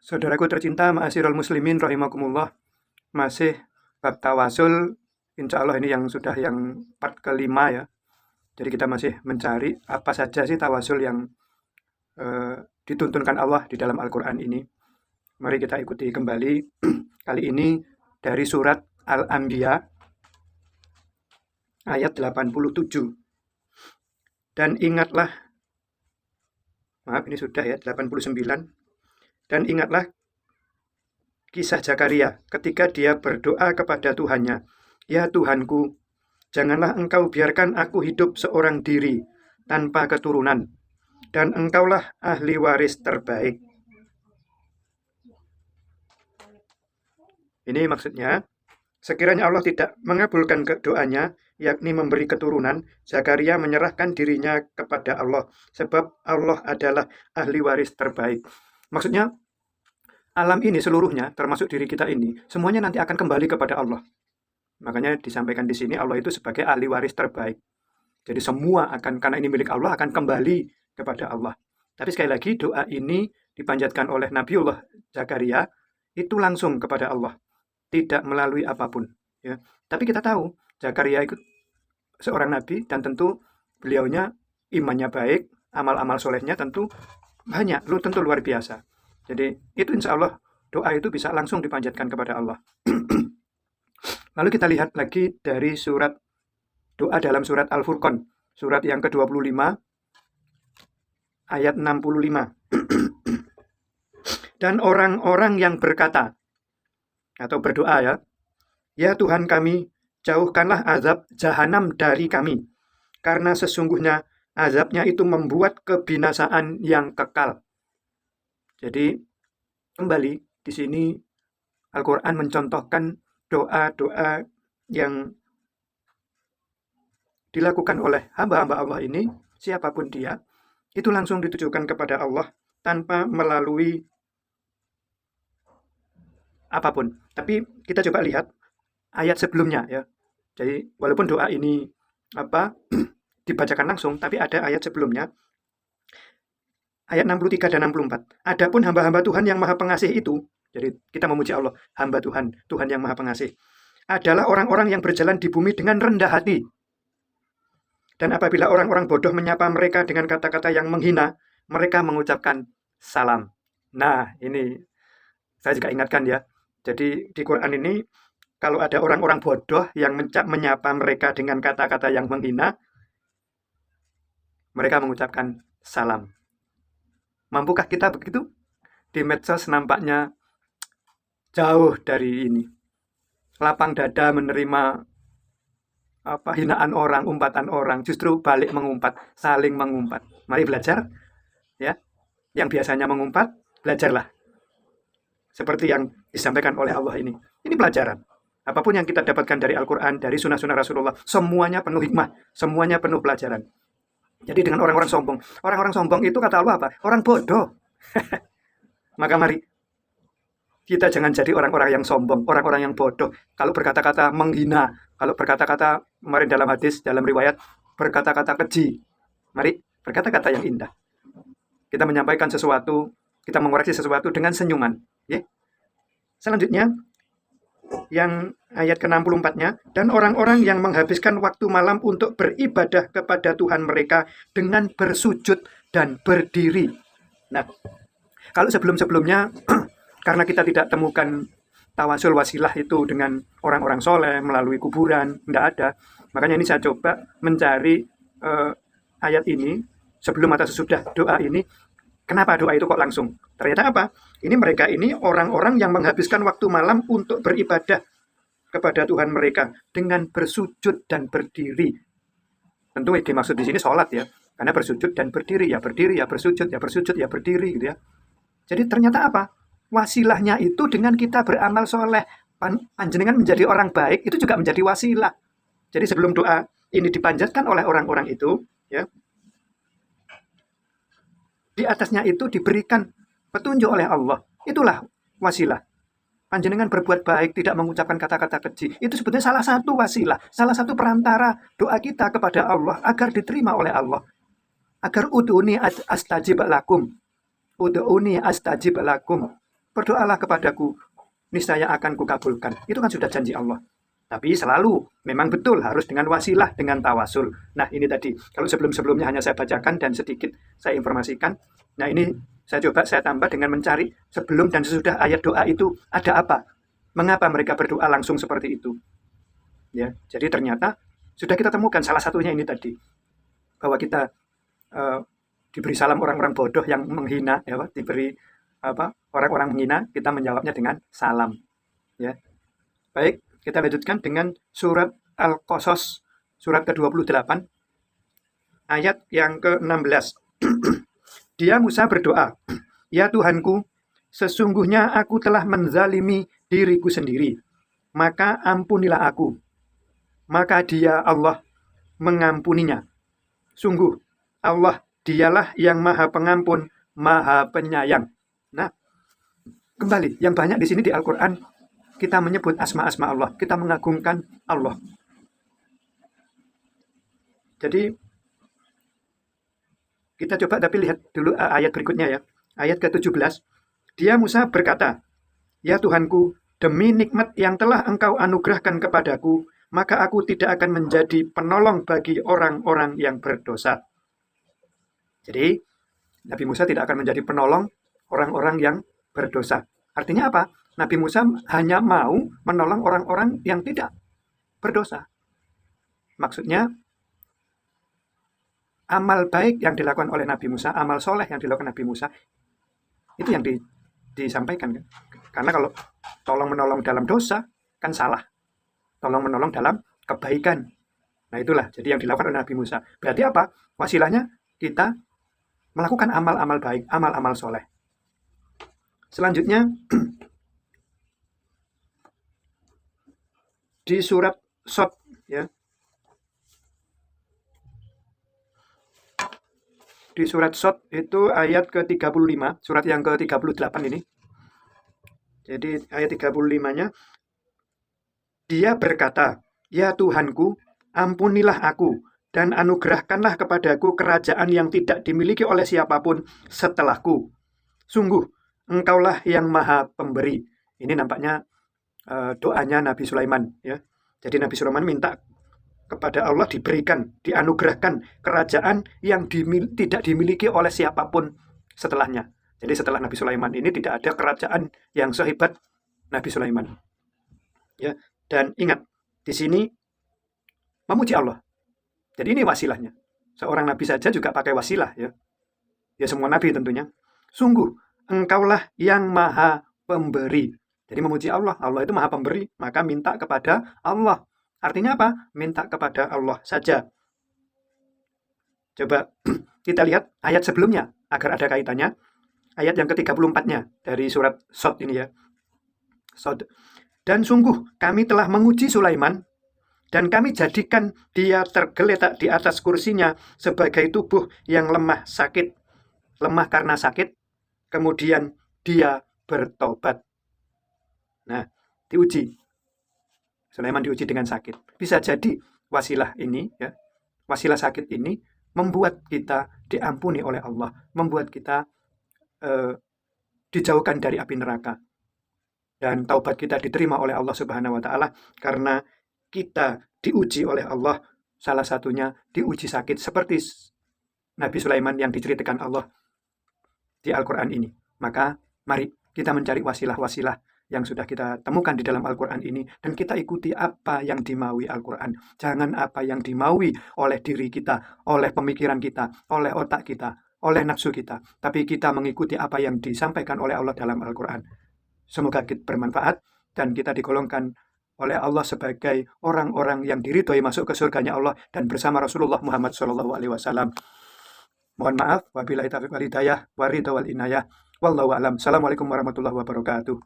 Saudaraku tercinta, ma'asyiral muslimin rahimakumullah, masih bab tawasul, insya Allah ini yang sudah yang part kelima ya. Jadi kita masih mencari apa saja sih tawasul yang dituntunkan Allah di dalam Al-Quran ini. Mari kita ikuti kembali. Kali ini dari surat Al-Anbiya ayat 87. Dan ingatlah, maaf ini sudah ya, 89. Dan ingatlah kisah Zakaria ketika dia berdoa kepada Tuhannya, "Ya Tuhanku, janganlah Engkau biarkan aku hidup seorang diri tanpa keturunan, dan Engkaulah ahli waris terbaik." Ini maksudnya, sekiranya Allah tidak mengabulkan doanya, yakni memberi keturunan, Zakaria menyerahkan dirinya kepada Allah, sebab Allah adalah ahli waris terbaik. Maksudnya, alam ini seluruhnya, termasuk diri kita ini, semuanya nanti akan kembali kepada Allah. Makanya disampaikan di sini Allah itu sebagai ahli waris terbaik. Jadi semua akan, karena ini milik Allah, akan kembali kepada Allah. Tapi sekali lagi doa ini dipanjatkan oleh Nabiullah Zakaria itu langsung kepada Allah, tidak melalui apapun. Ya. Tapi kita tahu Zakaria itu seorang nabi dan tentu beliaunya imannya baik, amal-amal solehnya tentu banyak, tentu luar biasa. Jadi itu insya Allah doa itu bisa langsung dipanjatkan kepada Allah. Lalu kita lihat lagi dari surat doa dalam surat Al-Furqan, surat yang ke-25 ayat 65. Dan orang-orang yang berkata atau berdoa ya, "Ya Tuhan kami, jauhkanlah azab jahanam dari kami, karena sesungguhnya azabnya itu membuat kebinasaan yang kekal." Jadi kembali di sini Al-Quran mencontohkan doa-doa yang dilakukan oleh hamba-hamba Allah ini, siapapun dia, itu langsung ditujukan kepada Allah tanpa melalui apapun. Tapi kita coba lihat ayat sebelumnya ya. Jadi walaupun doa ini dibacakan langsung, tapi ada ayat sebelumnya. Ayat 63 dan 64. Adapun hamba-hamba Tuhan yang Maha Pengasih itu, jadi kita memuji Allah, hamba Tuhan, Tuhan yang Maha Pengasih, adalah orang-orang yang berjalan di bumi dengan rendah hati. Dan apabila orang-orang bodoh menyapa mereka dengan kata-kata yang menghina, mereka mengucapkan salam. Nah, ini saya juga ingatkan ya. Jadi di Quran ini, kalau ada orang-orang bodoh yang menyapa mereka dengan kata-kata yang menghina, mereka mengucapkan salam. Mampukah kita begitu? Di medsos nampaknya jauh dari ini. Lapang dada menerima hinaan orang, umpatan orang, justru balik mengumpat, saling mengumpat. Mari belajar, ya. Yang biasanya mengumpat, belajarlah. Seperti yang disampaikan oleh Allah ini. Ini pelajaran. Apapun yang kita dapatkan dari Al-Quran, dari sunnah-sunnah Rasulullah, semuanya penuh hikmah, semuanya penuh pelajaran. Jadi dengan orang-orang sombong itu kata Allah apa? Orang bodoh. Maka mari kita jangan jadi orang-orang yang sombong, orang-orang yang bodoh. Kalau berkata-kata menghina, kalau berkata-kata kemarin dalam hadis, dalam riwayat, berkata-kata keji. Mari berkata-kata yang indah. Kita menyampaikan sesuatu, kita mengoreksi sesuatu dengan senyuman. Ya. Selanjutnya, yang ayat ke-64-nya, dan orang-orang yang menghabiskan waktu malam untuk beribadah kepada Tuhan mereka dengan bersujud dan berdiri. Nah, kalau sebelum-sebelumnya karena kita tidak temukan tawasul wasilah itu dengan orang-orang soleh melalui kuburan, tidak ada. Makanya ini saya coba mencari ayat ini sebelum atau sesudah doa ini. Kenapa doa itu kok langsung? Ternyata apa? Ini mereka ini orang-orang yang menghabiskan waktu malam untuk beribadah kepada Tuhan mereka dengan bersujud dan berdiri. Tentu yang dimaksud di sini sholat ya. Karena bersujud dan berdiri, ya bersujud, ya bersujud, ya berdiri gitu ya. Jadi ternyata apa? Wasilahnya itu dengan kita beramal soleh. Panjenengan menjadi orang baik, itu juga menjadi wasilah. Jadi sebelum doa ini dipanjatkan oleh orang-orang itu, ya, di atasnya itu diberikan petunjuk oleh Allah. Itulah wasilah. Panjenengan berbuat baik, tidak mengucapkan kata-kata keji. Itu sebetulnya salah satu wasilah, salah satu perantara doa kita kepada Allah agar diterima oleh Allah. Agar ud'uni astajib lakum. Ud'uni astajib lakum. berdoalah kepadaku, niscaya akan kukabulkan. Itu kan sudah janji Allah. Tapi selalu, memang betul harus dengan wasilah, dengan tawasul. Nah ini tadi, kalau sebelum-sebelumnya hanya saya bacakan dan sedikit saya informasikan. Nah ini saya coba saya tambah dengan mencari sebelum dan sesudah ayat doa itu ada apa. Mengapa mereka berdoa langsung seperti itu. Ya, jadi ternyata sudah kita temukan salah satunya ini tadi. Bahwa kita diberi salam orang-orang bodoh yang menghina, ya, diberi orang-orang menghina, kita menjawabnya dengan salam. Ya. Baik, kita lanjutkan dengan surat Al-Qasas, surat ke-28, ayat yang ke-16. Dia Musa berdoa, "Ya Tuhanku, sesungguhnya aku telah menzalimi diriku sendiri, maka ampunilah aku." Maka dia Allah mengampuninya. Sungguh, Allah dialah yang maha pengampun, maha penyayang. Nah, kembali, yang banyak di sini di Al-Quran, kita menyebut asma-asma Allah, kita mengagungkan Allah. Jadi, kita coba tapi lihat dulu ayat berikutnya ya. Ayat ke-17, dia Musa berkata, "Ya Tuhanku, demi nikmat yang telah engkau anugerahkan kepadaku, maka aku tidak akan menjadi penolong bagi orang-orang yang berdosa." Jadi, Nabi Musa tidak akan menjadi penolong orang-orang yang berdosa. Artinya apa? Nabi Musa hanya mau menolong orang-orang yang tidak berdosa. Maksudnya, amal baik yang dilakukan oleh Nabi Musa, amal soleh yang dilakukan Nabi Musa, itu yang disampaikan. Karena kalau tolong-menolong dalam dosa, kan salah. Tolong-menolong dalam kebaikan. Nah itulah, jadi yang dilakukan oleh Nabi Musa. Berarti apa? Wasilahnya kita melakukan amal-amal baik, amal-amal soleh. Selanjutnya, di surat Shad, ya. Di surat Shad itu ayat ke-35, surat yang ke-38 ini. Jadi ayat 35-nya, dia berkata, "Ya Tuhanku, ampunilah aku, dan anugerahkanlah kepadaku kerajaan yang tidak dimiliki oleh siapapun setelahku. Sungguh, engkaulah yang maha pemberi." Ini nampaknya doanya Nabi Sulaiman. Ya. Jadi Nabi Sulaiman minta kepada Allah diberikan, dianugerahkan kerajaan yang tidak dimiliki oleh siapapun setelahnya. Jadi setelah Nabi Sulaiman ini tidak ada kerajaan yang sehebat Nabi Sulaiman. Ya. Dan ingat, di sini memuji Allah. Jadi ini wasilahnya. Seorang nabi saja juga pakai wasilah, ya. Ya semua nabi tentunya. Sungguh, engkaulah yang maha pemberi. Jadi memuji Allah. Allah itu maha pemberi, maka minta kepada Allah. Artinya apa? Minta kepada Allah saja. Coba kita lihat ayat sebelumnya, agar ada kaitannya. Ayat yang ke-34-nya dari surat Shad ini ya. Shad. Dan sungguh kami telah menguji Sulaiman, dan kami jadikan dia tergeletak di atas kursinya sebagai tubuh yang lemah sakit. Lemah karena sakit, kemudian dia bertobat. Nah, diuji. Sulaiman diuji dengan sakit. Bisa jadi wasilah ini, ya, wasilah sakit ini membuat kita diampuni oleh Allah, membuat kita dijauhkan dari api neraka. Dan taubat kita diterima oleh Allah Subhanahu wa Ta'ala karena kita diuji oleh Allah, salah satunya diuji sakit seperti Nabi Sulaiman yang diceritakan Allah di Al-Quran ini. Maka mari kita mencari wasilah-wasilah yang sudah kita temukan di dalam Al-Quran ini, dan kita ikuti apa yang dimaui Al-Quran. Jangan apa yang dimaui oleh diri kita, oleh pemikiran kita, oleh otak kita, oleh nafsu kita, tapi kita mengikuti apa yang disampaikan oleh Allah dalam Al-Quran. Semoga kita bermanfaat dan kita digolongkan oleh Allah sebagai orang-orang yang diridhoi masuk ke surganya Allah dan bersama Rasulullah Muhammad SAW. Mohon maaf, wabillahi taufiq wal hidayah, waridha wal inayah. Wallahu a'lam. Assalamualaikum warahmatullahi wabarakatuh.